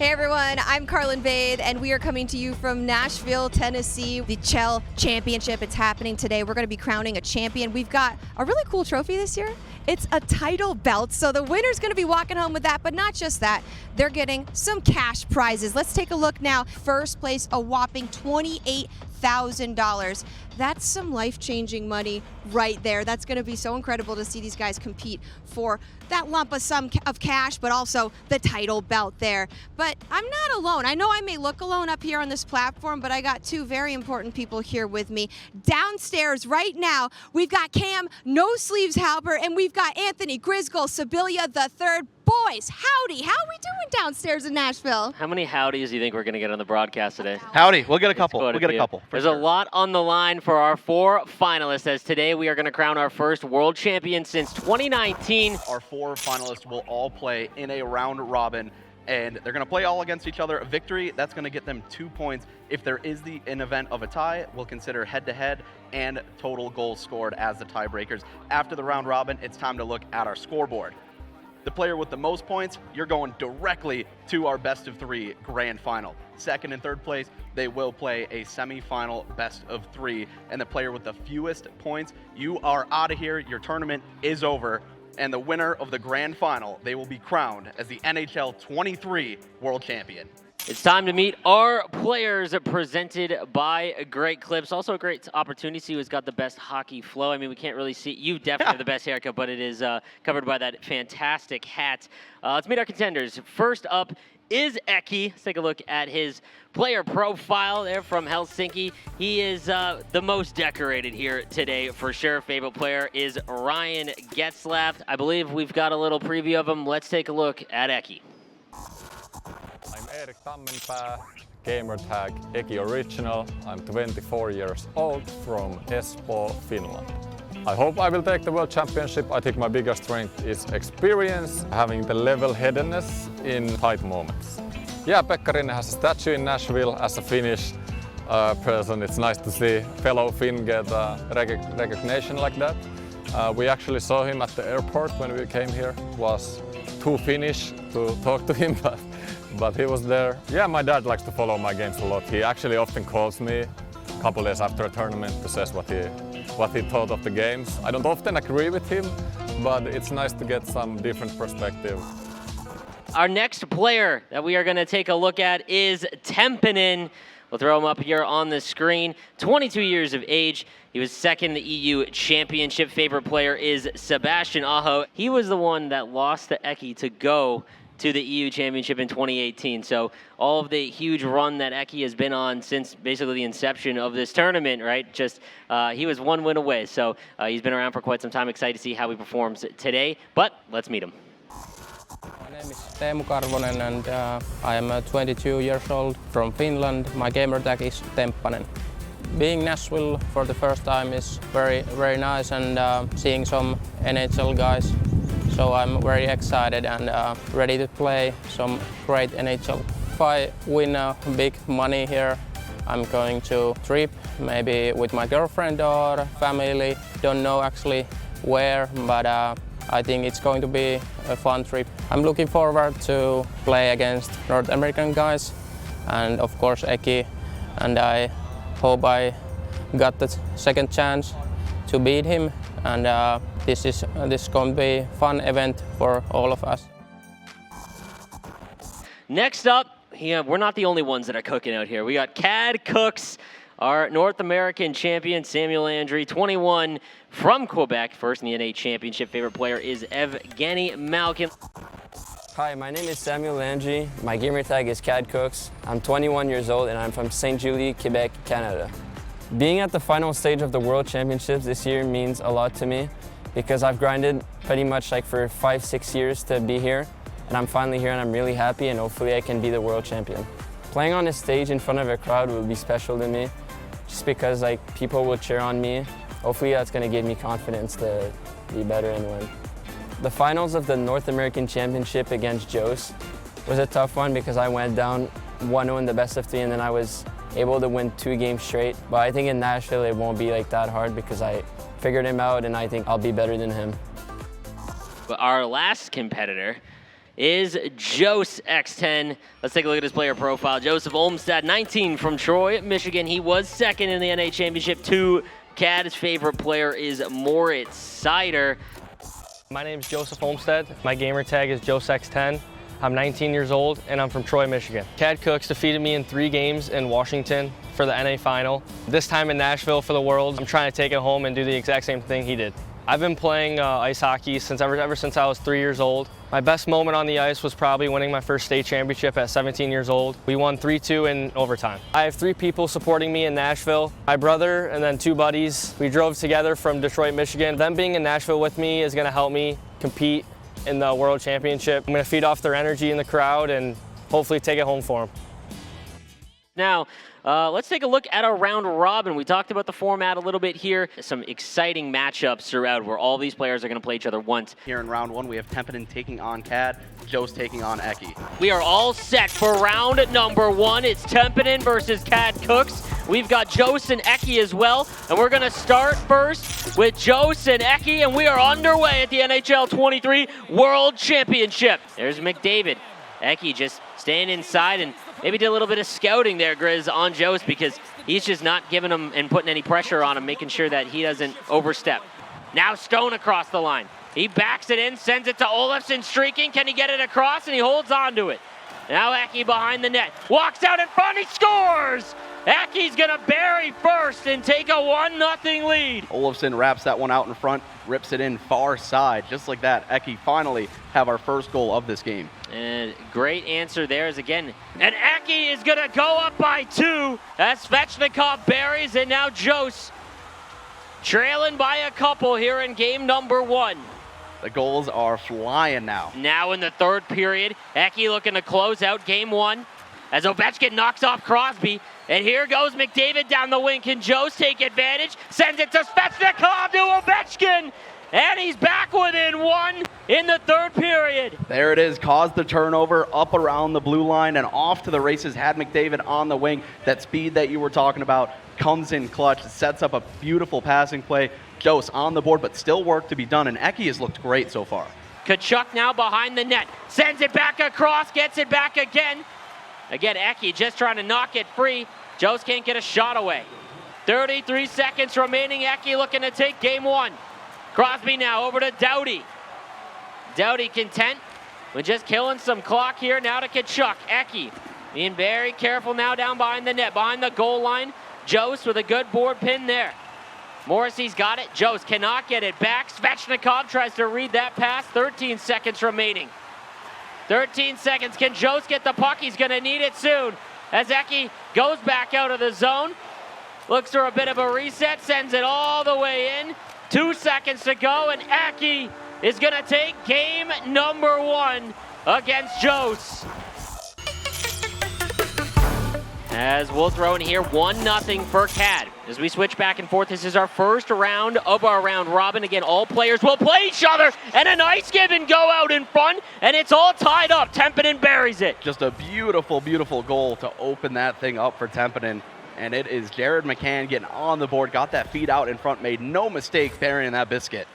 Hey everyone, I'm Carlin Bade, and we are coming to you from Nashville, Tennessee. The Chel Championship, it's happening today. We're going to be crowning a champion. We've got a really cool trophy this year. It's a title belt, so the winner's going to be walking home with that, but not just that. They're getting some cash prizes. Let's take a look now. First place, a whopping $28,000. That's some life-changing money right there. That's going to be so incredible to see these guys compete for that lump of sum of cash, but also the title belt there. But I'm not alone. I know I may look alone up here on this platform, but I got two very important people here with me. Downstairs right now, we've got Cam No Sleeves Halbert, and we've got Anthony Grisgold Sibilia III. Boys, howdy. How are we doing downstairs in Nashville? How many howdies do you think we're going to get on the broadcast today? Howdy. We'll get a couple. We'll get a couple. There's a lot on the line for our 4 finalists, as today we are going to crown our first world champion since 2019. Our 4 finalists will all play in a round robin, and they're going to play all against each other. A victory, that's going to get them 2 points. If there is an event of a tie, we'll consider head-to-head and total goals scored as the tiebreakers. After the round robin, it's time to look at our scoreboard. The player with the most points, you're going directly to our best of 3 grand final. Second and third place, they will play a semifinal best of 3. And the player with the fewest points, you are out of here. Your tournament is over. And the winner of the grand final, they will be crowned as the NHL 23 world champion. It's time to meet our players, presented by Great Clips. Also a great opportunity to see who's got the best hockey flow. I mean, we can't really see. You definitely have the best haircut, but it is covered by that fantastic hat. Let's meet our contenders. First up is Eki. Let's take a look at his player profile there from Helsinki. He is the most decorated here today for sure. Favorite player is Ryan Getzlaff. I believe we've got a little preview of him. Let's take a look at Eki. I'm Erik Tammenpää, gamer tag Eki Original. I'm 24 years old from Espoo, Finland. I hope I will take the World Championship. I think my biggest strength is experience, having the level-headedness in tight moments. Yeah, Pekkarinen has a statue in Nashville. As a Finnish person, it's nice to see fellow Finn get recognition like that. We actually saw him at the airport when we came here. It was too Finnish to talk to him, but he was there. Yeah, my dad likes to follow my games a lot. He actually often calls me a couple days after a tournament to say what he thought of the games. I don't often agree with him, but it's nice to get some different perspective. Our next player that we are going to take a look at is Tempinen. We'll throw him up here on the screen. 22 years of age. He was second in the EU Championship. Favorite player is Sebastian Aho. He was the one that lost to Eki to go to the EU Championship in 2018. So all of the huge run that Eki has been on since basically the inception of this tournament, right? Just he was 1 win away. So he's been around for quite some time. Excited to see how he performs today. But let's meet him. My name is Teemu Karvonen, and I am 22 years old from Finland. My gamer tag is Temppanen. Being Nashville for the first time is very, very nice, and seeing some NHL guys. So I'm very excited and ready to play some great NHL. If I win big money here, I'm going to trip, maybe with my girlfriend or family. Don't know actually where, but I think it's going to be a fun trip. I'm looking forward to play against North American guys and of course Eki, and I hope I got the second chance to beat him, and this is going to be a fun event for all of us. Next up, we're not the only ones that are cooking out here. We got Cad Cooks, our North American champion, Samuel Landry, 21, from Quebec, first in the NA Championship. Favorite player is Evgeny Malkin. Hi, my name is Samuel Landry. My gamer tag is Cad Cooks. I'm 21 years old and I'm from St. Julie, Quebec, Canada. Being at the final stage of the World Championships this year means a lot to me because I've grinded pretty much like for 5-6 years to be here, and I'm finally here and I'm really happy, and hopefully I can be the world champion. Playing on a stage in front of a crowd will be special to me just because like people will cheer on me. Hopefully that's going to give me confidence to be better and win. The finals of the North American Championship against Jost was a tough one because I went down 1-0 in the best of 3 and then I was able to win 2 games straight. But I think in Nashville it won't be like that hard because I figured him out and I think I'll be better than him. But our last competitor is Jose X10. Let's take a look at his player profile. Joseph Olmstead, 19 from Troy, Michigan. He was second in the NA Championship. 2, Cad's favorite player is Moritz Seider. My name is Joseph Olmstead. My gamer tag is JoseX10. I'm 19 years old and I'm from Troy, Michigan. Cad Cooks defeated me in 3 games in Washington for the NA final. This time in Nashville for the Worlds. I'm trying to take it home and do the exact same thing he did. I've been playing ice hockey ever since I was 3 years old. My best moment on the ice was probably winning my first state championship at 17 years old. We won 3-2 in overtime. I have 3 people supporting me in Nashville. My brother and then 2 buddies. We drove together from Detroit, Michigan. Them being in Nashville with me is gonna help me compete in the World Championship. I'm gonna feed off their energy in the crowd and hopefully take it home for them. Now, let's take a look at our round robin. We talked about the format a little bit here. Some exciting matchups throughout where all these players are going to play each other once. Here in round 1, we have Templeton taking on Cad, Jose taking on Eki. We are all set for round number 1. It's Templeton versus Cad Cooks. We've got Jose and Eki as well. And we're going to start first with Jose and Eki, and we are underway at the NHL 23 World Championship. There's McDavid. Eki just staying inside and maybe did a little bit of scouting there, Grizz, on Jose because he's just not giving him and putting any pressure on him, making sure that he doesn't overstep. Now Stone across the line. He backs it in, sends it to Olofsson streaking. Can he get it across? And he holds on to it. Now Eki behind the net. Walks out in front, he scores! Eki's gonna bury first and take a 1-0 lead. Olofsson wraps that one out in front, rips it in far side. Just like that, Eki finally have our first goal of this game. And great answer there is again. And Eki is gonna go up by 2 as Svechnikov buries, and now Jose trailing by a couple here in game number 1. The goals are flying now. Now in the 3rd period, Eki looking to close out game 1 as Ovechkin knocks off Crosby. And here goes McDavid down the wing. Can Jose take advantage? Sends it to Svechnikov to Ovechkin. And he's back within 1 in the 3rd period. There it is, caused the turnover up around the blue line and off to the races. Had McDavid on the wing. That speed that you were talking about comes in clutch, sets up a beautiful passing play. Jose on the board, but still work to be done. And Eki has looked great so far. Tkachuk now behind the net. Sends it back across, gets it back again. Again, Eki just trying to knock it free. Jose can't get a shot away. 33 seconds remaining. Eki looking to take game 1. Crosby now over to Doughty. Doughty content with just killing some clock here. Now to Tkachuk. Eki being very careful now down behind the net, behind the goal line. Jose with a good board pin there. Morrissey's got it. Jose cannot get it back. Svechnikov tries to read that pass. 13 seconds remaining. 13 seconds. Can Jose get the puck? He's going to need it soon. As Eki goes back out of the zone. Looks for a bit of a reset. Sends it all the way in. 2 seconds to go. And Eki is going to take game number 1 against Jose. As we'll throw in here 1-0 for Cad. As we switch back and forth, this is our first round of our round robin. Again, all players will play each other, and a nice give and go out in front, and it's all tied up. Templeton buries it. Just a beautiful, beautiful goal to open that thing up for Templeton. And it is Jared McCann getting on the board, got that feed out in front, made no mistake burying that biscuit.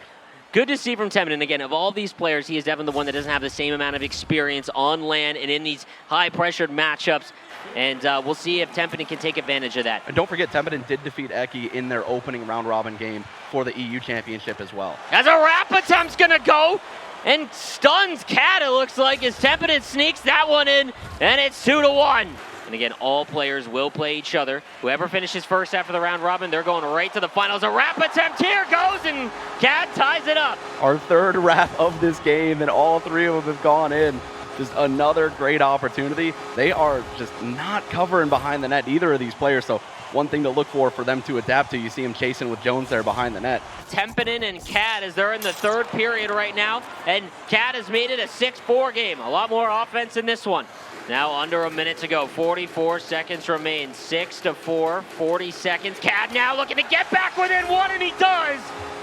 Good to see from Templeton. Again, of all these players, he is definitely the one that doesn't have the same amount of experience on land and in these high-pressured matchups. And we'll see if Templeton can take advantage of that. And don't forget, Templeton did defeat Eki in their opening round-robin game for the EU Championship as well. As a wrap attempt's going to go and stuns Cad, it looks like, as Templeton sneaks that one in, and it's 2-1. And again, all players will play each other. Whoever finishes first after the round robin, they're going right to the finals. A wrap attempt here goes, and Cad ties it up. Our 3rd wrap of this game, and all 3 of them have gone in. Just another great opportunity. They are just not covering behind the net, either of these players. So one thing to look for them to adapt to. You see him chasing with Jones there behind the net. Templeton and Cad as they're in the 3rd period right now. And Cad has made it a 6-4 game. A lot more offense in this one. Now under a minute to go. 44 seconds remain. 6-4. 40 seconds. Cad now looking to get back within 1, and he does.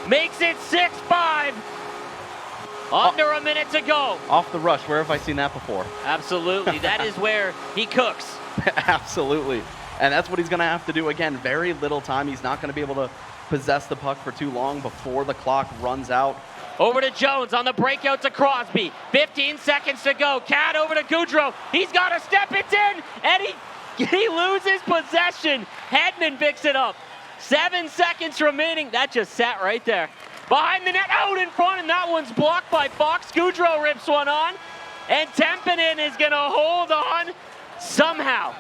Makes it 6-5. Under a minute to go. Off the rush. Where have I seen that before? Absolutely. That is where he cooks. Absolutely. And that's what he's going to have to do. Again, very little time. He's not going to be able to possess the puck for too long before the clock runs out. Over to Jones on the breakout to Crosby. 15 seconds to go. Cad over to Goudreau. He's got to step it in, and he loses possession. Hedman picks it up. 7 seconds remaining. That just sat right there. Behind the net, out in front, and that one's blocked by Fox. Goudreau rips one on, and Tempinen is going to hold on somehow.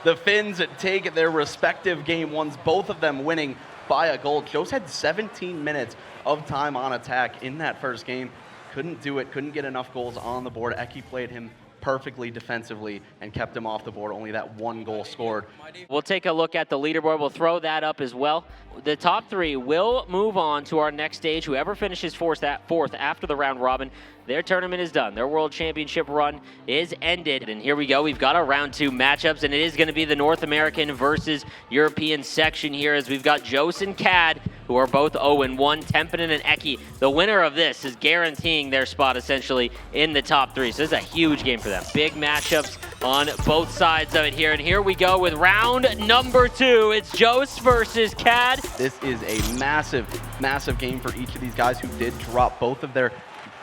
The Finns take their respective game ones, both of them winning by a goal. Jost had 17 minutes of time on attack in that first game. Couldn't do it, couldn't get enough goals on the board. Eki played him perfectly defensively and kept him off the board. Only that one goal scored. We'll take a look at the leaderboard. We'll throw that up as well. The top three will move on to our next stage. Whoever finishes fourth after the round robin, their tournament is done. Their World Championship run is ended. And here we go. We've got our round 2 matchups, and it is going to be the North American versus European section here, as we've got Jost and Cad, who are both 0-1. Tempinen and Eki, the winner of this, is guaranteeing their spot essentially in the top 3. So this is a huge game for them. Big matchups on both sides of it here. And here we go with round number 2. It's Jost versus Cad. This is a massive, massive game for each of these guys who did drop both of their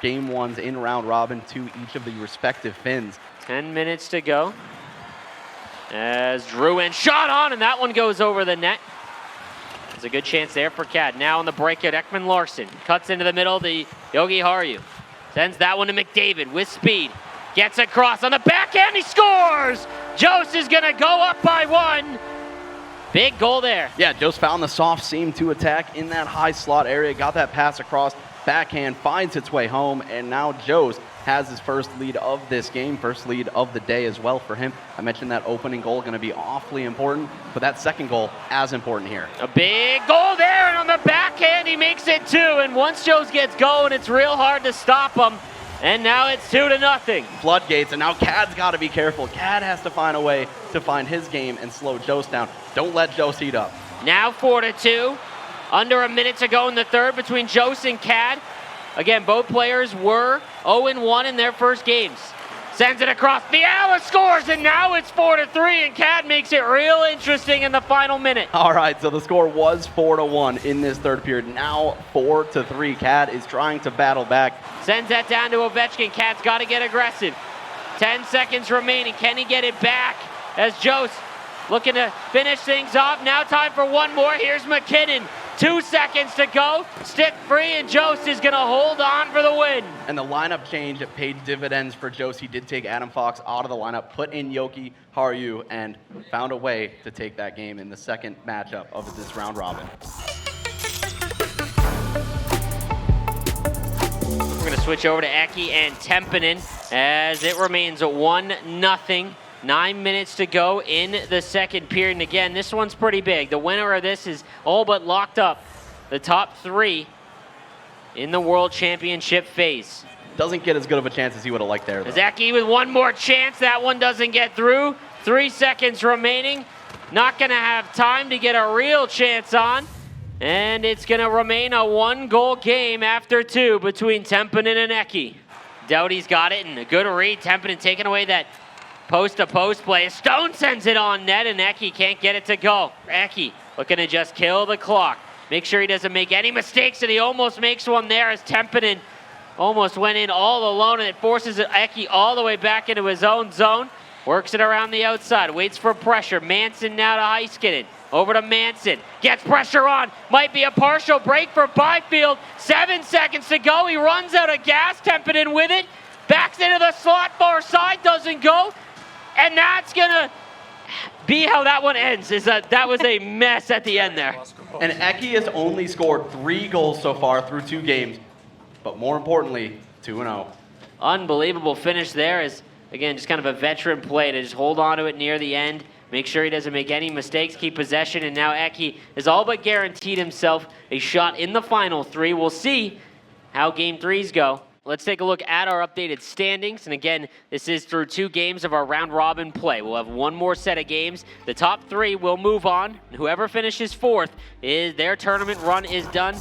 game ones in round robin to each of the respective Finns. 10 minutes to go. As Drouin shot on, and that one goes over the net. There's a good chance there for Cad. Now on the breakout, Ekman Larsson cuts into the middle to Yogi Haru. Sends that one to McDavid with speed. Gets across on the backhand, he scores! Jost is gonna go up by 1. Big goal there. Yeah, Jost found the soft seam to attack in that high slot area, got that pass across, backhand finds its way home, and now Jost has his first lead of this game, first lead of the day as well for him. I mentioned that opening goal going to be awfully important, but that second goal as important here. A big goal there, and on the backhand he makes it 2, and once Jost gets going, it's real hard to stop him. And now it's 2-0. Floodgates, and now Cad's got to be careful. Cad has to find a way to find his game and slow Jost down. Don't let Jost heat up. Now 4-2. Under a minute to go in the third between Jost and Cad. Again, both players were 0-1 in their first games. Sends it across. Fiala scores, and now it's 4-3, and Cad makes it real interesting in the final minute. All right, so the score was 4-1 in this third period. Now 4-3. Cad is trying to battle back. Sends that down to Ovechkin. Cad's got to get aggressive. 10 seconds remaining. Can he get it back? As Jost looking to finish things off. Now time for one more. Here's McKinnon. 2 seconds to go. Stick free, and Jost is going to hold on for the win. And the lineup change paid dividends for Jost. He did take Adam Fox out of the lineup, put in Yoki Haru, and found a way to take that game in the second matchup of this round robin. We're going to switch over to Eki and Tempinen as it remains 1-0. 9 minutes to go in the second period. And again, this one's pretty big. The winner of this is all but locked up. The top 3 in the World Championship phase. Doesn't get as good of a chance as he would have liked there, though. Eki with one more chance. That one doesn't get through. 3 seconds remaining. Not going to have time to get a real chance on. And it's going to remain a 1-goal game after 2 between Tempinen and Eki. Doughty's got it, and a good read. Tempinen taking away that post-to-post play. Stone sends it on net, and Eki can't get it to go. Eki looking to just kill the clock. Make sure he doesn't make any mistakes, and he almost makes one there as Tempinen almost went in all alone, and it forces Eki all the way back into his own zone. Works it around the outside, waits for pressure. Manson now to Heiskanen. Over to Manson. Gets pressure on. Might be a partial break for Byfield. 7 seconds to go. He runs out of gas. Tempinen with it. Backs into the slot far side. Doesn't go. And that's going to be how that one ends. That was a mess at the end there. And Eki has only scored 3 goals so far through 2 games. But more importantly, 2-0. Unbelievable finish there as, again, just kind of a veteran play to just hold on to it near the end. Make sure he doesn't make any mistakes, keep possession, and now Eki has all but guaranteed himself a shot in the final 3. We'll see how Game 3s go. Let's take a look at our updated standings. And again, this is through 2 games of our round-robin play. We'll have 1 more set of games. The top 3 will move on. Whoever finishes 4th, their tournament run is done.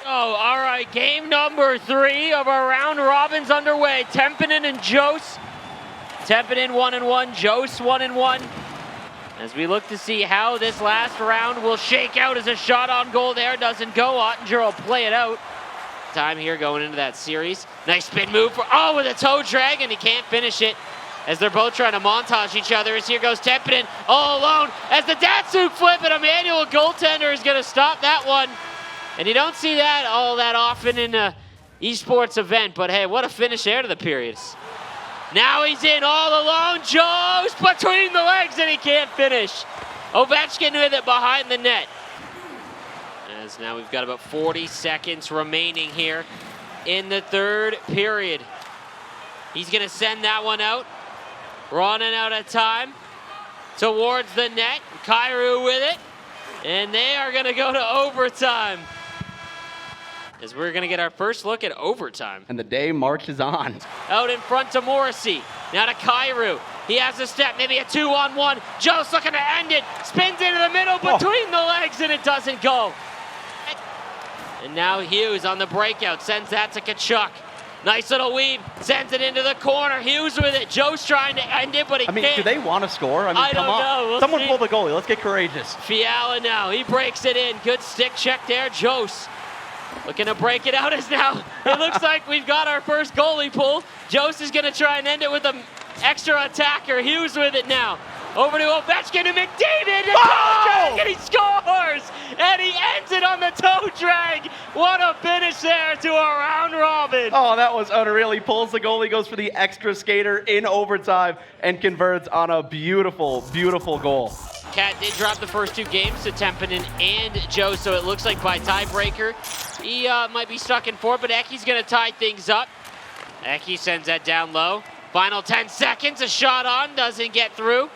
Oh, all right, game number 3 of our round robins underway. Tempinen and Jost. Tempinen 1-1, Jost 1-1. As we look to see how this last round will shake out, as a shot on goal there doesn't go. Ottinger will play it out. Time here going into that series. Nice spin move with a toe drag, and he can't finish it as they're both trying to montage each other. As here goes Tempinen all alone as the Datsuk flip, and a manual goaltender is going to stop that one. And you don't see that all that often in a esports event, but hey, what a finish there to the periods. Now he's in all alone. Joe's between the legs, and he can't finish. Ovechkin with it behind the net. As now we've got about 40 seconds remaining here in the third period. He's going to send that one out. Running out of time towards the net. Kyrou with it. And they are going to go to overtime. As we're going to get our first look at overtime. And the day marches on. Out in front to Morrissey. Now to Kyrou. He has a step, maybe a 2-on-1. Joe's looking to end it. Spins into the middle between the legs, and it doesn't go. And now Hughes on the breakout. Sends that to Tkachuk. Nice little weave. Sends it into the corner. Hughes with it. Joe's trying to end it, but he can't. Do they want to score? I come don't on. know. We'll Someone see. pull the goalie. Let's get courageous. Fiala now. He breaks it in. Good stick check there. Jose looking to break it out as now it looks like we've got our first goalie pull. Jose is going to try and end it with an extra attacker. Hughes with it now. Over to Ovechkin and McDavid. And he scores! And he ends it on the toe drag. What a finish there to a round robin. Oh, that was unreal. He pulls the goalie, goes for the extra skater in overtime, and converts on a beautiful, beautiful goal. Cat did drop the first two games to Tempinen and Joe, so it looks like by tiebreaker, he might be stuck in four, but Eki's going to tie things up. Eki sends that down low. Final 10 seconds, a shot on, doesn't get through.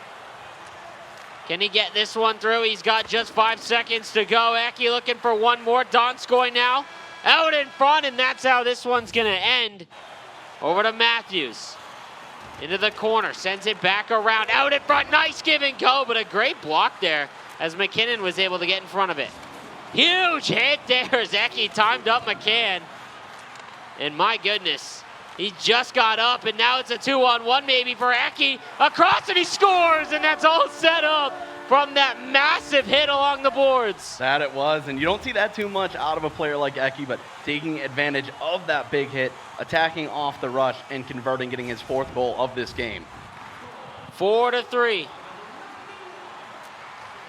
Can he get this one through? He's got just 5 seconds to go. Eki looking for one more. Donskoy now out in front, and that's how this one's going to end. Over to Matthews. Into the corner, sends it back around, out in front, nice give and go, but a great block there as McKinnon was able to get in front of it. Huge hit there as Eki timed up McCann. And my goodness, he just got up, and now it's a 2-on-1 maybe for Eki. Across, and he scores, and that's all set up from that massive hit along the boards. That it was, and you don't see that too much out of a player like Eki, but taking advantage of that big hit, attacking off the rush, and converting, getting his fourth goal of this game. 4-3.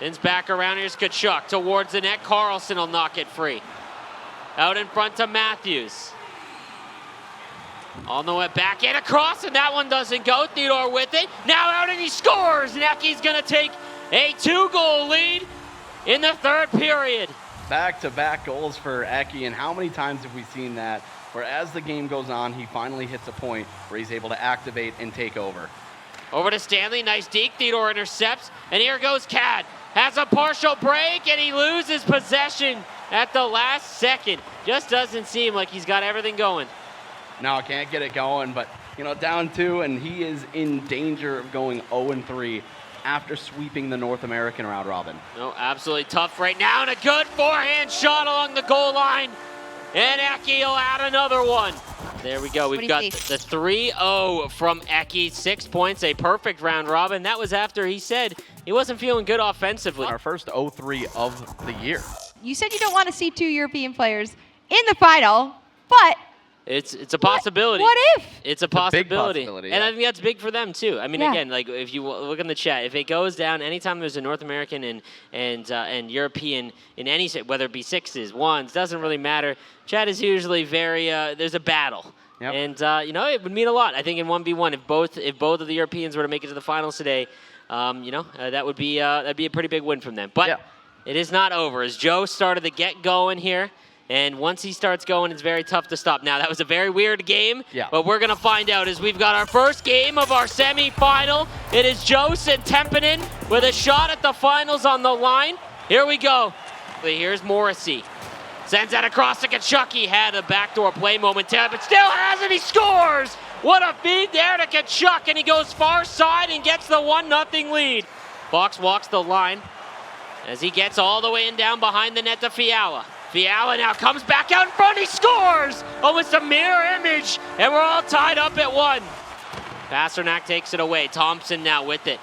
It's back around, here's Tkachuk towards the net. Carlson will knock it free. Out in front to Matthews. On the way back and across, and that one doesn't go. Theodore with it. Now out, and he scores. And Eki's going to take a 2-goal lead in the third period. Back-to-back goals for Eki, and how many times have we seen that? Where as the game goes on, he finally hits a point where he's able to activate and take over. Over to Stanley, nice deke. Theodore intercepts, and here goes Cad. Has a partial break, and he loses possession at the last second. Just doesn't seem like he's got everything going. No, can't get it going, but down 2, and he is in danger of going 0-3 after sweeping the North American round robin. No, absolutely tough right now, and a good forehand shot along the goal line. And Eki will add another one. There we go. We've got the 3-0 from Eki. 6 points, a perfect round robin. That was after he said he wasn't feeling good offensively. Our first 0-3 of the year. You said you don't want to see 2 European players in the final, but it's a possibility. What if? It's a possibility. Big possibility, And yeah. I think that's big for them too. I mean, again, like if you look in the chat, if it goes down, anytime there's a North American and European in any set, whether it be 6s, 1s, doesn't really matter. Chat is usually very there's a battle. Yep. And it would mean a lot. I think in 1v1, if both of the Europeans were to make it to the finals today, that would be that'd be a pretty big win from them. But it is not over as Joe started to get going here. And once he starts going, it's very tough to stop. Now, that was a very weird game, but we're going to find out as we've got our first game of our semifinal. It is Jose and Tempinen with a shot at the finals on the line. Here we go. Here's Morrissey. Sends that across to Tkachuk. He had a backdoor play momentarily, but still has it. He scores! What a feed there to Tkachuk, and he goes far side and gets the 1-0 lead. Fox walks the line as he gets all the way in down behind the net to Fiala. Fiala now comes back out in front, he scores! Almost a mirror image, and we're all tied up at 1. Pasternak takes it away, Thompson now with it.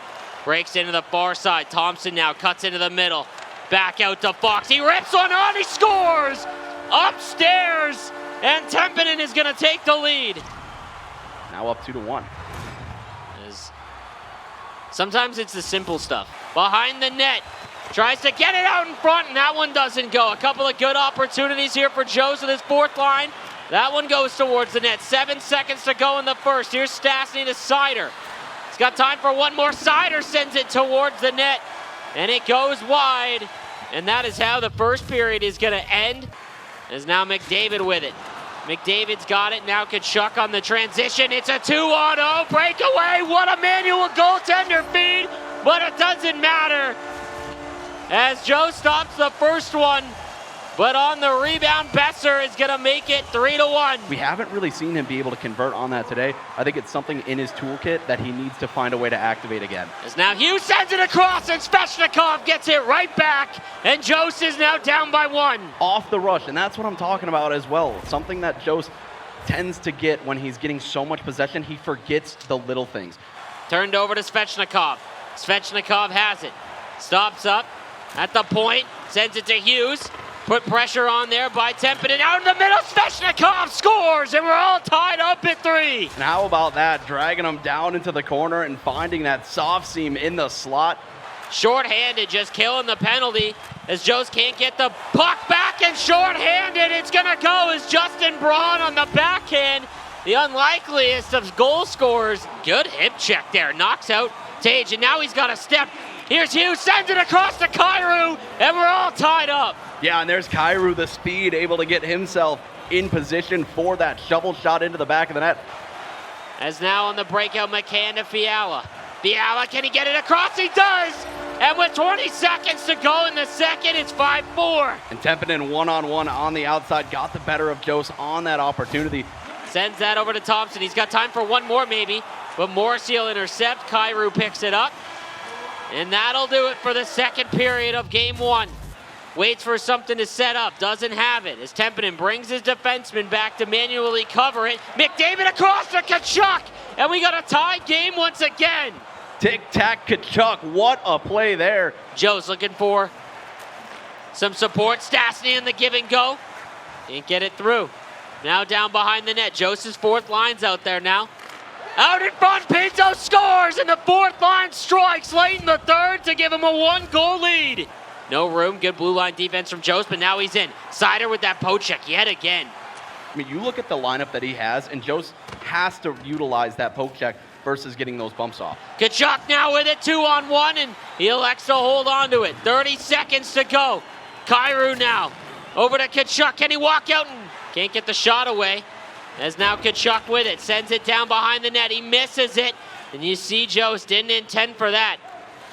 Breaks into the far side. Thompson now cuts into the middle. Back out to Fox. He rips one on. He scores! Upstairs! And Tempinen is going to take the lead. Now up 2-1. Sometimes it's the simple stuff. Behind the net. Tries to get it out in front, and that one doesn't go. A couple of good opportunities here for Joes with his fourth line. That one goes towards the net. 7 seconds to go in the first. Here's Stastny to Seider. He's got time for one more. Seider sends it towards the net, and it goes wide. And that is how the first period is going to end. As now McDavid with it. McDavid's got it. Now Tkachuk on the transition. It's a 2-on-0 breakaway. What a manual goaltender feed, but it doesn't matter. As Joe stops the first one, but on the rebound, Besser is going to make it 3-1. We haven't really seen him be able to convert on that today. I think it's something in his toolkit that he needs to find a way to activate again. As now Hughes sends it across, and Svechnikov gets it right back, and Jost is now down by 1. Off the rush, and that's what I'm talking about as well. Something that Jost tends to get when he's getting so much possession, he forgets the little things. Turned over to Svechnikov. Svechnikov has it. Stops up at the point, sends it to Hughes. Put pressure on there by Tempinen. Out in the middle, Svechnikov scores, and we're all tied up at 3. And how about that, dragging him down into the corner and finding that soft seam in the slot. Short-handed, just killing the penalty as Jost can't get the puck back, and short-handed, it's gonna go as Justin Braun on the backhand. The unlikeliest of goal scorers. Good hip check there, knocks out Tage, and now he's got a step. Here's Hughes, sends it across to Kyrou, and we're all tied up. Yeah, and there's Kyrou, the speed, able to get himself in position for that shovel shot into the back of the net. As now on the breakout, McCann to Fiala. Fiala, can he get it across? He does! And with 20 seconds to go in the second, it's 5-4. And Tempinen one-on-one on the outside, got the better of Jost on that opportunity. Sends that over to Thompson. He's got time for one more maybe, but Morrissey will intercept. Kyrou picks it up. And that'll do it for the second period of game 1. Waits for something to set up, doesn't have it. As Tempinen brings his defenseman back to manually cover it. McDavid across to Tkachuk, and we got a tied game once again. Tic-tac Tkachuk, what a play there. Joe's looking for some support. Stastny in the give and go. Didn't get it through. Now down behind the net. Joseph's fourth line's out there now. Out in front, Pinto scores, and the fourth line strikes late in the third to give him a 1-goal lead. No room, good blue line defense from Jost, but now he's in. Seider with that poke check yet again. I mean, you look at the lineup that he has, and Jost has to utilize that poke check versus getting those bumps off. Tkachuk now with it, 2-on-1, and he elects to hold on to it. 30 seconds to go. Kyrou now over to Tkachuk. Can he walk out and can't get the shot away? As now Tkachuk with it, sends it down behind the net. He misses it, and you see Jost didn't intend for that.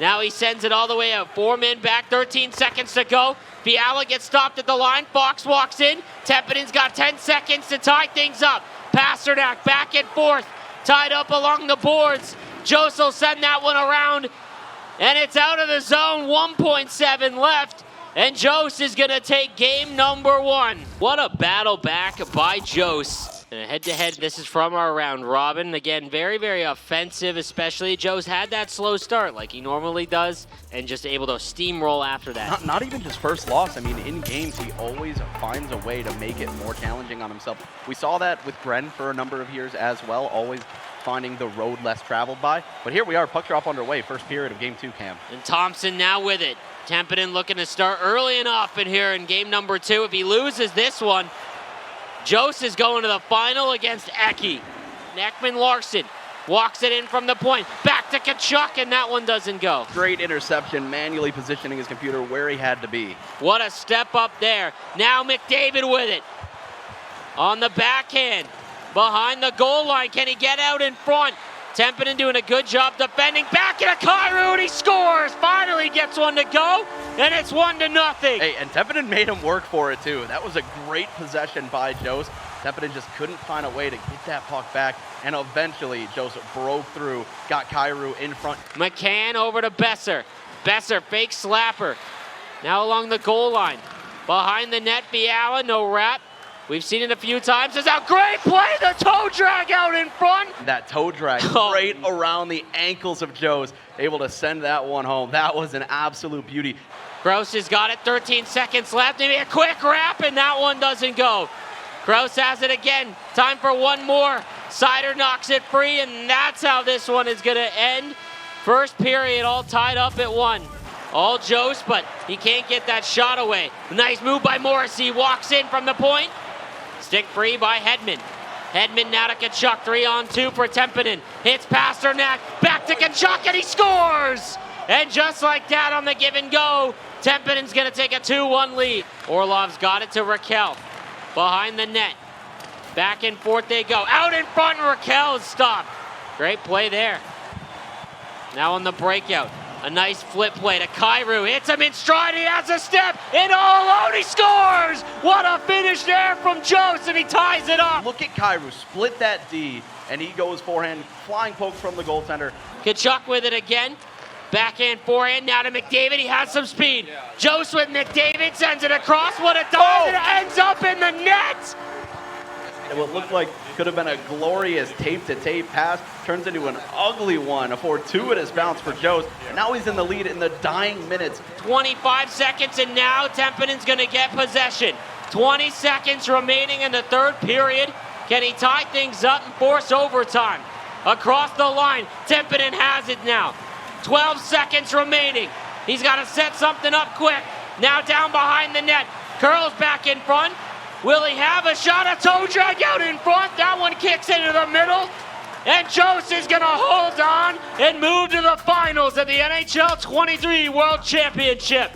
Now he sends it all the way out. 4 men back, 13 seconds to go. Fiala gets stopped at the line. Fox walks in. Tempinen's got 10 seconds to tie things up. Pasternak back and forth, tied up along the boards. Jost will send that one around, and it's out of the zone. 1.7 left. And Jost is going to take game number 1. What a battle back by Jost. And head-to-head, this is from our round robin. Again, very, very offensive, especially. Joe's had that slow start like he normally does, and just able to steamroll after that. Not even just first loss. I mean, in games, he always finds a way to make it more challenging on himself. We saw that with Gren for a number of years as well, always finding the road less traveled by. But here we are, puck drop underway, first period of game 2, Cam. And Thompson now with it. Tempinen looking to start early and often here in game number 2. If he loses this one, Jost is going to the final against Eki. Ekman Larson walks it in from the point. Back to Tkachuk, and that one doesn't go. Great interception, manually positioning his computer where he had to be. What a step up there. Now McDavid with it. On the backhand, behind the goal line. Can he get out in front? Tempinen doing a good job defending. Back into Kyrou, and he scores. Finally gets one to go, and it's 1-0. Hey, and Tempinen made him work for it too. That was a great possession by Jost. Tempinen just couldn't find a way to get that puck back, and eventually Jost broke through, got Kyrou in front. McCann over to Besser. Besser, fake slapper. Now along the goal line. Behind the net, Fiala, no wrap. We've seen it a few times. It's a great play, the toe drag out in front. That toe drag right around the ankles of Joe's, able to send that one home. That was an absolute beauty. Gross has got it, 13 seconds left. Maybe a quick wrap, and that one doesn't go. Gross has it again. Time for one more. Sider knocks it free, and that's how this one is going to end. First period all tied up at 1. All Joe's, but he can't get that shot away. Nice move by Morrissey. Walks in from the point. Stick free by Hedman. Hedman now to Tkachuk, 3-on-2 for Tempinen. Hits Pasternak, back to Tkachuk, and he scores! And just like that on the give and go, Tempinen's gonna take a 2-1 lead. Orlov's got it to Raquel. Behind the net. Back and forth they go. Out in front, Raquel is stopped. Great play there. Now on the breakout. A nice flip play to Kyrou. Hits him in stride. He has a step. And all out, he scores! What a finish there from Jost, and he ties it up. Look at Kyrou split that D, and he goes forehand, flying poke from the goaltender. Tkachuk with it again. Backhand, forehand, now to McDavid. He has some speed. Jost with McDavid, sends it across. What a dive, and it ends up in the net! And what looked like could have been a glorious tape-to-tape pass turns into an ugly one, a fortuitous bounce for Jost. And now he's in the lead in the dying minutes. 25 seconds, and now Tempinen's going to get possession. 20 seconds remaining in the third period. Can he tie things up and force overtime? Across the line, Tempinen has it now. 12 seconds remaining. He's got to set something up quick. Now down behind the net. Curls back in front. Will he have a shot? A toe drag out in front. That one kicks into the middle. And Jost is going to hold on and move to the finals of the NHL 23 World Championship.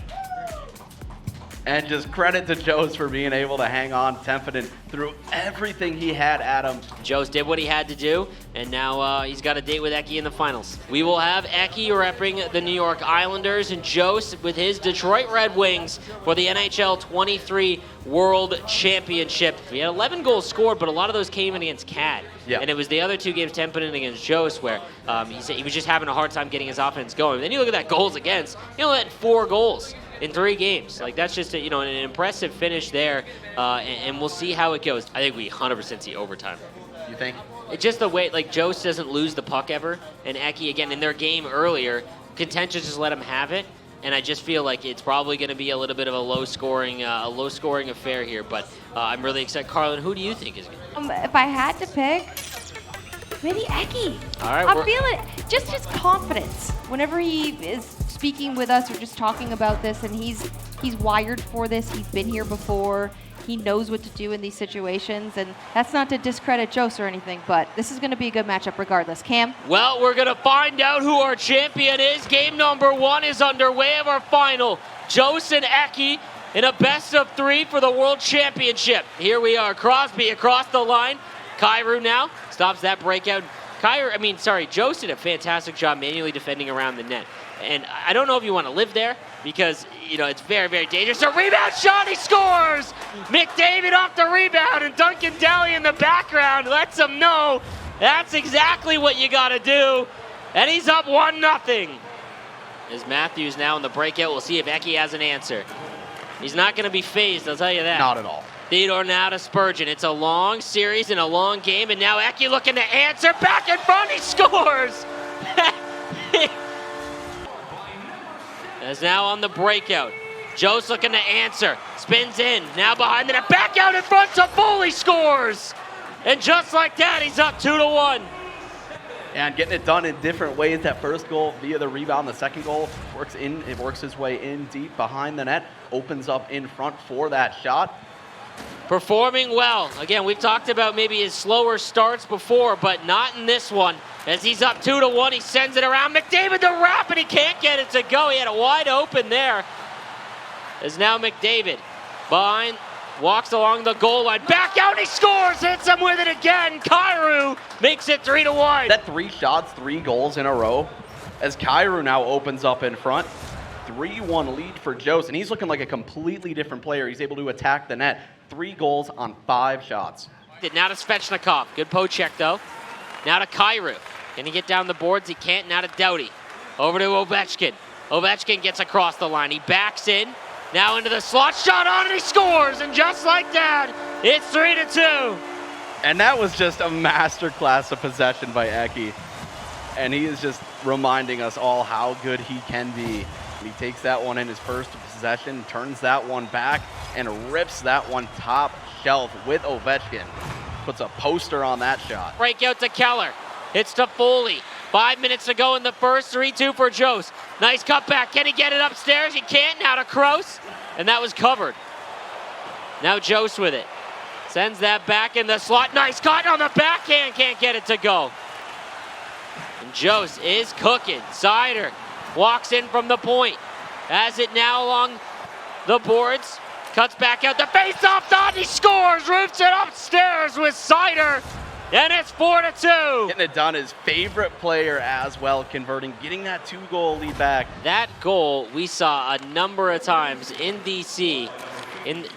And just credit to Jost for being able to hang on Tempinen through everything he had at him. Jost did what he had to do, and now he's got a date with Eki in the finals. We will have Eki repping the New York Islanders and Jost with his Detroit Red Wings for the NHL 23 World Championship. We had 11 goals scored, but a lot of those came in against Cad. Yeah. And it was the other two games, Tempinen against Jost, where he said he was just having a hard time getting his offense going. Then you look at that goals against, he only had 4 goals in 3 games. Like, that's just an impressive finish there, and we'll see how it goes. I think we 100% see overtime. You think? It's just the way, like, Jost doesn't lose the puck ever, and Eki, again, in their game earlier, contentious just let him have it, and I just feel like it's probably going to be a little bit of a low-scoring affair here, but I'm really excited. Carlin, who do you think is going to If I had to pick, maybe Eki. All right, I'm feeling just his confidence whenever he is speaking with us or just talking about this, and he's wired for this. He's been here before. He knows what to do in these situations, and that's not to discredit Jost or anything, but this is going to be a good matchup regardless. Cam? Well, we're going to find out who our champion is. Game number 1 is underway of our final. Jost and Eki in a best-of-3 for the World Championship. Here we are. Crosby across the line. Kyrou now stops that breakout. Jost did a fantastic job manually defending around the net. And I don't know if you want to live there because, it's very, very dangerous. A rebound shot, he scores! McDavid off the rebound, and Duncan Daly in the background lets him know that's exactly what you got to do. And he's up 1-0. As Matthews now in the breakout, we'll see if Eki has an answer. He's not going to be phased, I'll tell you that. Not at all. Theodore now to Spurgeon. It's a long series and a long game, and now Eki looking to answer. Back in front, he scores! As now on the breakout. Jost looking to answer. Spins in. Now behind the net. Back out in front. Toffoli scores! And just like that, he's up 2-1. And getting it done in different ways. That first goal via the rebound. The second goal works his way in deep behind the net. Opens up in front for that shot. Performing well. Again, we've talked about maybe his slower starts before, but not in this one. As he's up 2-1, he sends it around. McDavid the wrap, and he can't get it to go. He had it wide open there. As now McDavid behind, walks along the goal line. Back out, and he scores! Hits him with it again. Kyrou makes it 3-1. That 3 shots, 3 goals in a row. As Kyrou now opens up in front. 3-1 lead for Jost, and he's looking like a completely different player. He's able to attack the net. 3 goals on 5 shots. Now to Svechnikov. Good poke check, though. Now to Kyrou. Can he get down the boards? He can't. Now to Doughty. Over to Ovechkin. Ovechkin gets across the line. He backs in. Now into the slot. Shot on, and he scores! And just like that, It's 3-2. And that was just a masterclass of possession by Eki. And he is just reminding us all how good he can be. He takes that one in his first possession, turns that one back, and rips that one top shelf with Ovechkin. Puts a poster on that shot. Break out to Keller. Hits to Foley. 5 minutes to go in the first. 3-2 for Jose. Nice cutback. Can he get it upstairs? He can't. Now to Kroos. And that was covered. Now Jose with it. Sends that back in the slot. Nice cut on the backhand. Can't get it to go. And Jose is cooking. Seider walks in from the point. Has it now along the boards. Cuts back out. The face-off dot. He scores. Roofs it upstairs with Seider. And it's 4-2. Getting it done, his favorite player as well, converting, getting that 2-goal lead back. That goal we saw a number of times in DC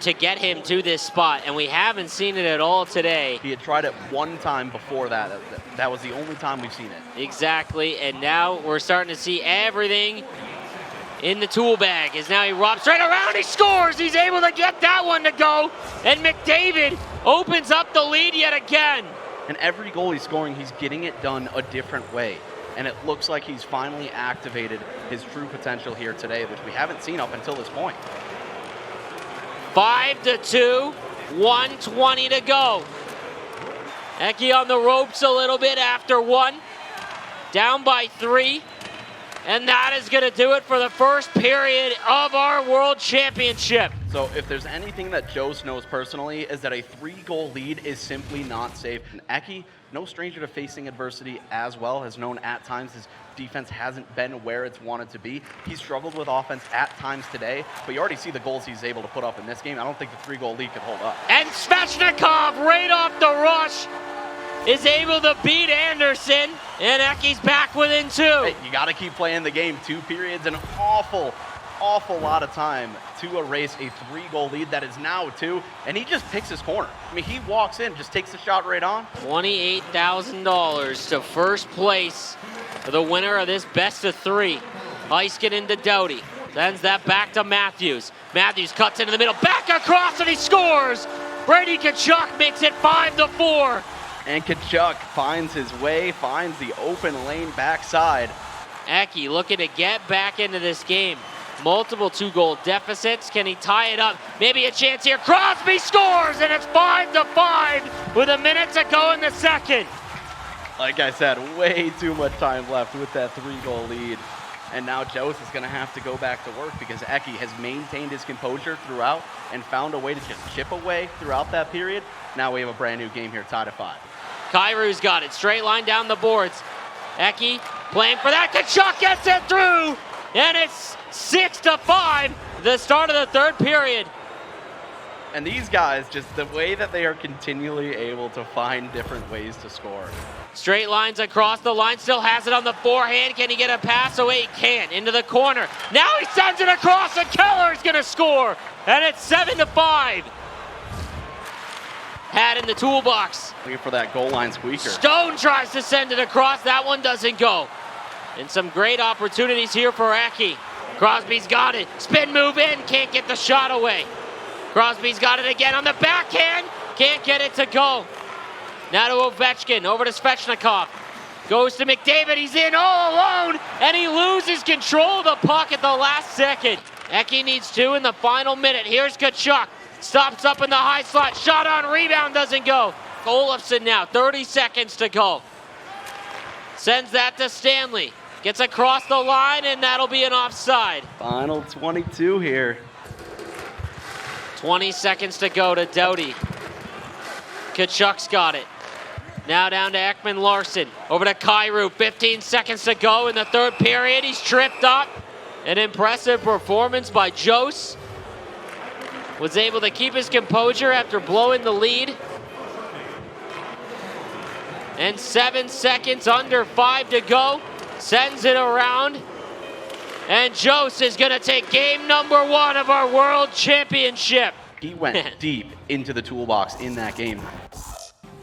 to get him to this spot, and we haven't seen it at all today. He had tried it one time before that. That was the only time we've seen it. Exactly, and now we're starting to see everything in the tool bag. As now he robs right around, he scores! He's able to get that one to go, and McDavid opens up the lead yet again. And every goal he's scoring, he's getting it done a different way. And it looks like he's finally activated his true potential here today, which we haven't seen up until this point. 5-2, 1:20 to go. Eki on the ropes a little bit after one. Down by 3. And that is going to do it for the first period of our World Championship. So if there's anything that Jose knows personally is that a 3-goal lead is simply not safe. And Eki, no stranger to facing adversity as well, has known at times his defense hasn't been where it's wanted to be. He's struggled with offense at times today, but you already see the goals he's able to put up in this game. I don't think the 3-goal lead could hold up. And Svechnikov right off the rush is able to beat Anderson, and Eki's back within 2. Hey, you got to keep playing the game. 2 periods, an awful lot of time to erase a 3-goal lead that is now 2, and he just picks his corner. I mean, he walks in, just takes the shot right on. $28,000 to first place for the winner of this best of 3. Heiskanen to Doughty. Sends that back to Matthews. Matthews cuts into the middle, back across, and he scores! Brady Tkachuk makes it 5-4. And Tkachuk finds his way, finds the open lane backside. Eki looking to get back into this game. Multiple 2-goal deficits. Can he tie it up? Maybe a chance here. Crosby scores, and it's 5-5 with a minute to go in the second. Like I said, way too much time left with that 3-goal lead. And now Jose is going to have to go back to work because Eki has maintained his composure throughout and found a way to just chip away throughout that period. Now we have a brand new game here, tied at 5. Kairu's got it. Straight line down the boards. Eki playing for that. Tkachuk gets it through. And it's 6-5, the start of the third period. And these guys, just the way that they are continually able to find different ways to score. Straight lines across the line. Still has it on the forehand. Can he get a pass away? He can't. Into the corner. Now he sends it across, and Keller is going to score. And it's 7-5. Had in the toolbox. Looking for that goal line squeaker. Stone tries to send it across. That one doesn't go. And some great opportunities here for Eki. Crosby's got it. Spin move in. Can't get the shot away. Crosby's got it again on the backhand. Can't get it to go. Now to Ovechkin. Over to Svechnikov. Goes to McDavid. He's in all alone. And he loses control of the puck at the last second. Eki needs 2 in the final minute. Here's Tkachuk. Stops up in the high slot. Shot on rebound doesn't go. Olofsson now. 30 seconds to go. Sends that to Stanley. Gets across the line, and that'll be an offside. Final 22 here. 20 seconds to go to Doughty. Tkachuk's got it. Now down to Ekman-Larsson. Over to Kyrou. 15 seconds to go in the third period. He's tripped up. An impressive performance by Jose. Was able to keep his composure after blowing the lead. And 7 seconds, under 5 to go. Sends it around. And Jose is going to take game number 1 of our World Championship. He went deep into the toolbox in that game.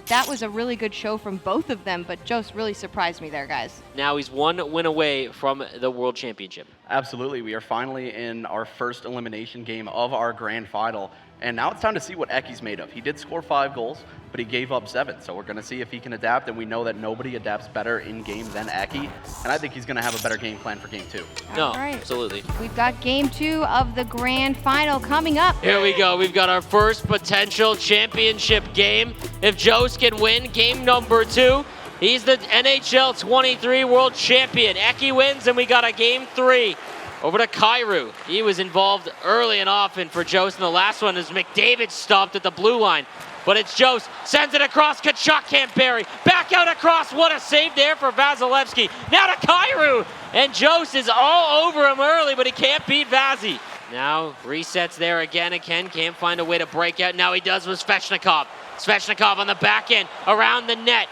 That was a really good show from both of them, but Jose really surprised me there, guys. Now he's 1 win away from the World Championship. Absolutely. We are finally in our first elimination game of our grand final. And now it's time to see what Eki's made of. He did score 5 goals, but he gave up 7. So we're going to see if he can adapt, and we know that nobody adapts better in-game than Eki. And I think he's going to have a better game plan for Game 2. No, All right. absolutely. We've got Game 2 of the grand final coming up. Here we go. We've got our first potential championship game. If Jost can win game number 2, he's the NHL 23 world champion. Eki wins, and we got a game 3. Over to Kairu. He was involved early and often for Jost, and the last one is McDavid stopped at the blue line. But it's Jost, sends it across, Tkachuk can't bury. Back out across, what a save there for Vasilevsky. Now to Kairu, and Jost is all over him early, but he can't beat Vazzy. Now resets there again, and Ken can't find a way to break out. Now he does with Svechnikov. Svechnikov on the back end, around the net.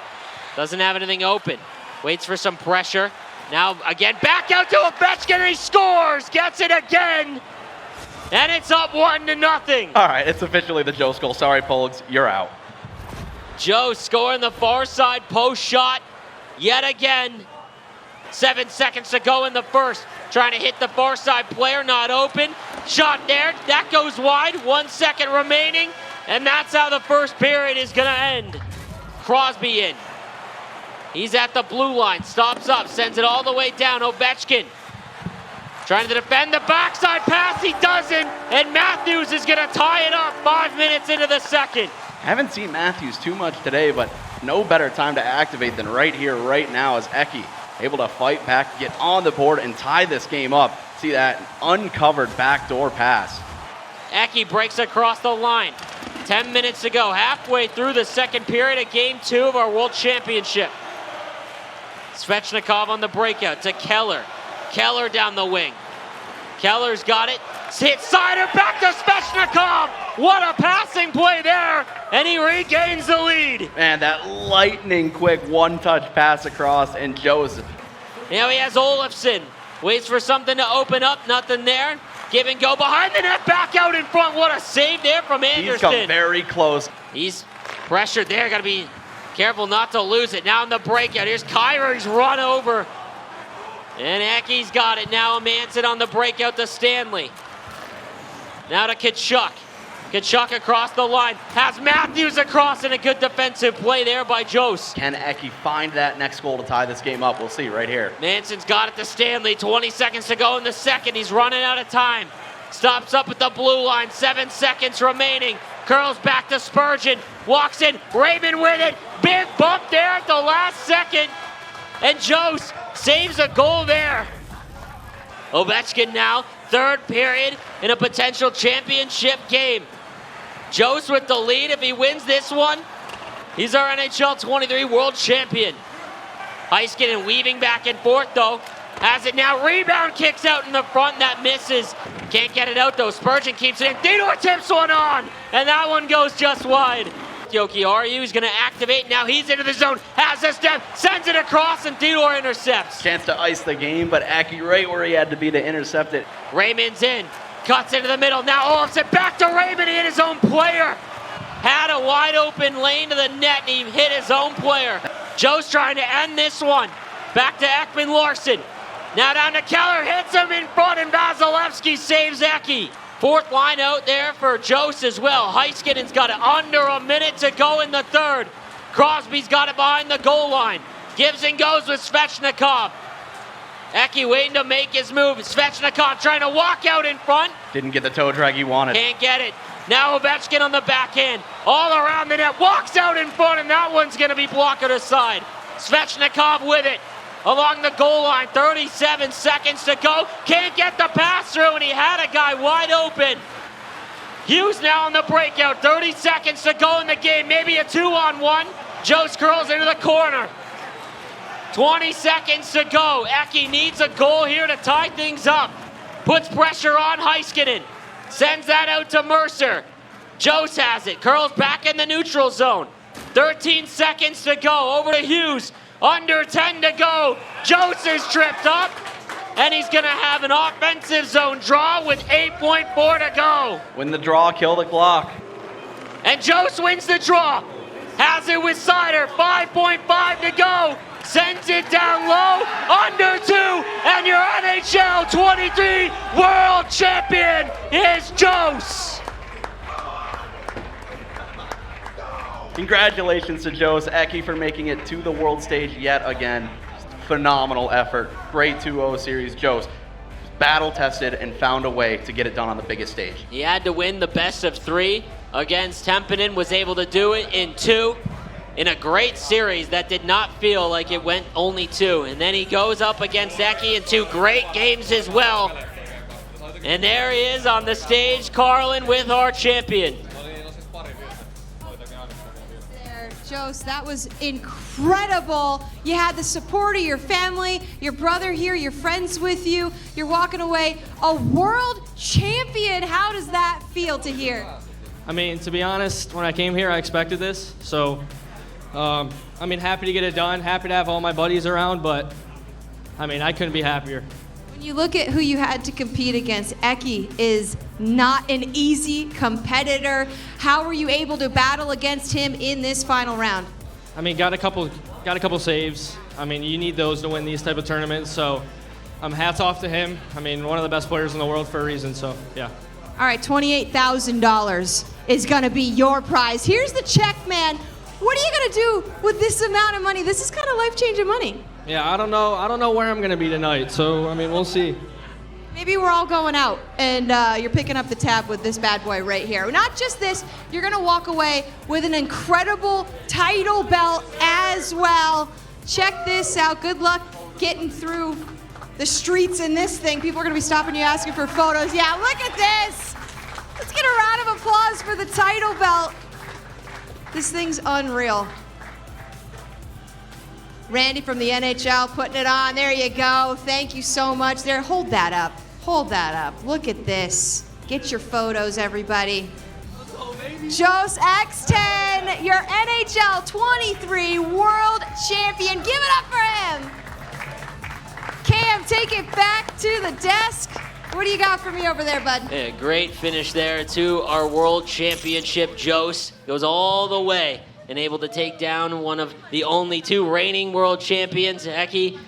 Doesn't have anything open. Waits for some pressure. Now again, back out to Ovechkin, and he scores! Gets it again! And it's up 1-0. All right, it's officially the Jost goal. Sorry, Pogues, you're out. Joe scoring the far side post shot yet again. 7 seconds to go in the first. Trying to hit the far side player, not open. Shot there, that goes wide. 1 second remaining, and that's how the first period is gonna end. Crosby in. He's at the blue line, stops up, sends it all the way down. Ovechkin trying to defend the backside pass, he doesn't, and Matthews is gonna tie it up 5 minutes into the second. Haven't seen Matthews too much today, but no better time to activate than right here, right now, as Eki able to fight back, get on the board, and tie this game up. See that uncovered backdoor pass. Eki breaks across the line. 10 minutes to go, halfway through the second period of Game 2 of our World Championship. Svechnikov on the breakout to Keller. Keller down the wing. Keller's got it. Hit Sider, back to Svechnikov. What a passing play there, and he regains the lead. Man, that lightning quick one-touch pass across, and Joseph. Now he has Olofsson. Waits for something to open up, nothing there. Give and go behind the net, back out in front. What a save there from Anderson. He's come very close. He's pressured there, gotta be careful not to lose it. Now in the breakout, here's Kyra, he's run over. And Eki's got it now. Manson on the breakout to Stanley. Now to Tkachuk. Tkachuk across the line. Has Matthews across, and a good defensive play there by Jost. Can Eki find that next goal to tie this game up? We'll see right here. Manson's got it to Stanley. 20 seconds to go in the second. He's running out of time. Stops up at the blue line. 7 seconds remaining. Curls back to Spurgeon. Walks in. Raymond with it. Big bump there at the last second. And Jost saves a goal there. Ovechkin now, third period in a potential championship game. Jost with the lead. If he wins this one, he's our NHL 23 world champion. Heiskanen weaving back and forth though. Has it now, rebound, kicks out in the front, that misses. Can't get it out though, Spurgeon keeps it in. Theodore tips one on, and that one goes just wide. Jokiharju is gonna activate, now he's into the zone, has a step, sends it across, and Theodore intercepts. Chance to ice the game, but Eki right where he had to be to intercept it. Raymond's in, cuts into the middle, now Olofsson back to Raymond, he hit his own player. Had a wide open lane to the net, and he hit his own player. Joe's trying to end this one. Back to Ekman Larsson. Now down to Keller, hits him in front, and Vasilevsky saves Eki. Fourth line out there for Jost as well. Heiskanen's got it under a minute to go in the third. Crosby's got it behind the goal line. Gives and goes with Svechnikov. Eki waiting to make his move. Svechnikov trying to walk out in front. Didn't get the toe drag he wanted. Can't get it. Now Ovechkin on the backhand. All around the net. Walks out in front, and that one's going to be blocked aside. Svechnikov with it. Along the goal line, 37 seconds to go. Can't get the pass through, and he had a guy wide open. Hughes now on the breakout, 30 seconds to go in the game, maybe a 2-on-1. Jost curls into the corner. 20 seconds to go. Eki needs a goal here to tie things up. Puts pressure on Heiskanen. Sends that out to Mercer. Jost has it, curls back in the neutral zone. 13 seconds to go, over to Hughes. Under 10 to go. Jost is tripped up, and he's going to have an offensive zone draw with 8.4 to go. Win the draw, kill the clock. And Jost wins the draw. Has it with Sider, 5.5 to go. Sends it down low, under 2, and your NHL 23 world champion is Jost. Congratulations to Jose Eki for making it to the world stage yet again. Phenomenal effort. Great 2-0 series. Jose battle tested and found a way to get it done on the biggest stage. He had to win the best of 3 against Tempinen, was able to do it in 2 in a great series that did not feel like it went only 2. And then he goes up against Eki in 2 great games as well. And there he is on the stage, Carlin, with our champion. Jose, that was incredible. You had the support of your family, your brother here, your friends with you. You're walking away a world champion. How does that feel to hear? I mean, to be honest, when I came here, I expected this. So, I mean, happy to get it done. Happy to have all my buddies around, but, I mean, I couldn't be happier. When you look at who you had to compete against, Eki is not an easy competitor. How were you able to battle against him in this final round? I mean, got a couple saves. I mean, you need those to win these type of tournaments. So, hats off to him. I mean, one of the best players in the world for a reason. So, yeah. All right, $28,000 is gonna be your prize. Here's the check, man. What are you gonna do with this amount of money? This is kind of life-changing money. Yeah, I don't know where I'm gonna be tonight. So, I mean, we'll see. Maybe we're all going out and you're picking up the tab with this bad boy right here. Not just this, you're gonna walk away with an incredible title belt as well. Check this out. Good luck getting through the streets in this thing. People are gonna be stopping you asking for photos. Yeah, look at this. Let's get a round of applause for the title belt. This thing's unreal. Randy from the NHL putting it on. There you go. Thank you so much. There, hold that up. Hold that up. Look at this. Get your photos, everybody. Jose X10, your NHL 23 world champion. Give it up for him. Cam, take it back to the desk. What do you got for me over there, bud? Yeah, great finish there to our world championship. Jose goes all the way and able to take down one of the only 2 reigning world champions, Eki.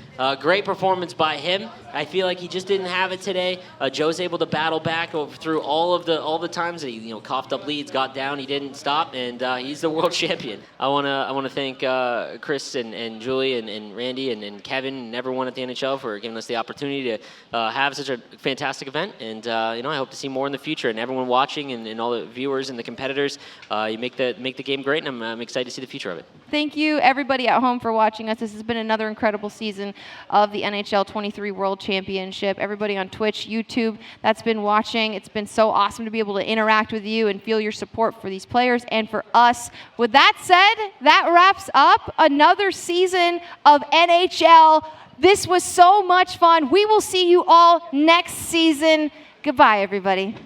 Great performance by him. I feel like he just didn't have it today. Joe's able to battle back through all the times that he coughed up leads, got down, he didn't stop, and he's the world champion. I wanna thank Chris and Julie and Randy and Kevin and everyone at the NHL for giving us the opportunity to have such a fantastic event. And I hope to see more in the future. And everyone watching and all the viewers and the competitors, you make the game great, and I'm excited to see the future of it. Thank you, everybody at home, for watching us. This has been another incredible season of the NHL 23 World Championship. Everybody on Twitch, YouTube, that's been watching. It's been so awesome to be able to interact with you and feel your support for these players and for us. With that said, that wraps up another season of NHL. This was so much fun. We will see you all next season. Goodbye, everybody.